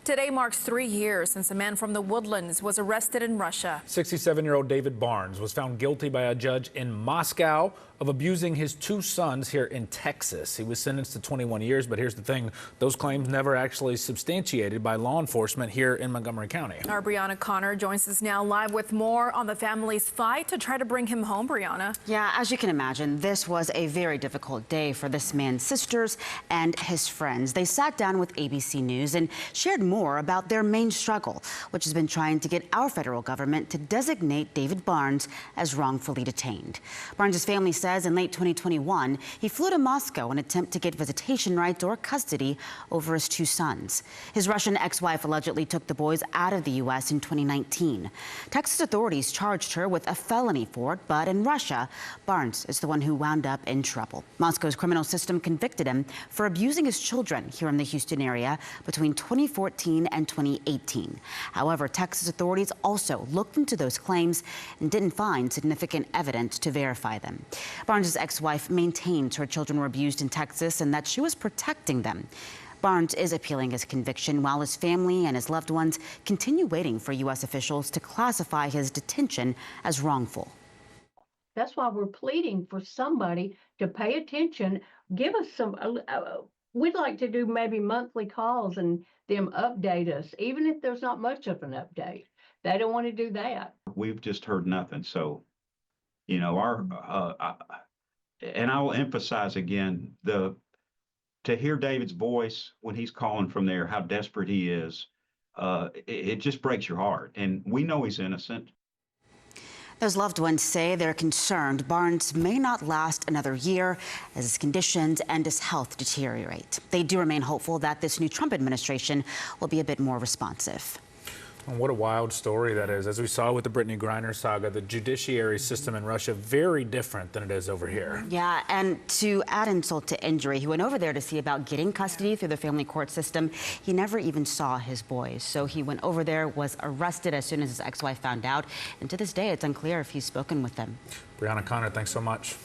Today marks 3 years since a man from the Woodlands was arrested in Russia. 67-year-old David Barnes was found guilty by a judge in Moscow of abusing his 2 sons here in Texas. He was sentenced to 21 years, but here's the thing. Those claims never actually substantiated by law enforcement here in Montgomery County. Our Brianna Connor joins us now live with more on the family's fight to try to bring him home, Brianna. Yeah, as you can imagine, this was a very difficult day for this man's sisters and his friends. They sat down with ABC News and shared more about their main struggle, which has been trying to get our federal government to designate David Barnes as wrongfully detained. Barnes' family says in late 2021, he flew to Moscow in an attempt to get visitation rights or custody over his 2 sons. His Russian ex-wife allegedly took the boys out of the U.S. in 2019. Texas authorities charged her with a felony for it, but in Russia, Barnes is the one who wound up in trouble. Moscow's criminal system convicted him for abusing his children here in the Houston area between 2014 and 2018. However, Texas authorities also looked into those claims and didn't find significant evidence to verify them. Barnes' ex-wife maintains her children were abused in Texas and that she was protecting them. Barnes is appealing his conviction while his family and his loved ones continue waiting for U.S. officials to classify his detention as wrongful. That's why we're pleading for somebody to pay attention, give us some, we'd like to do maybe monthly calls and them update us, even if there's not much of an update. They don't want to do that. We've just heard nothing. So, you know, and I'll emphasize again, to hear David's voice when he's calling from there, how desperate he is, it just breaks your heart. And we know he's innocent. Those loved ones say they're concerned Barnes may not last another year as his conditions and his health deteriorate. They do remain hopeful that this new Trump administration will be a bit more responsive. And what a wild story that is. As we saw with the Brittany Griner saga, the judiciary system in Russia, very different than it is over here. Yeah, and to add insult to injury, he went over there to see about getting custody through the family court system. He never even saw his boys. So he went over there, was arrested as soon as his ex-wife found out. And to this day, it's unclear if he's spoken with them. Brianna Connor, thanks so much.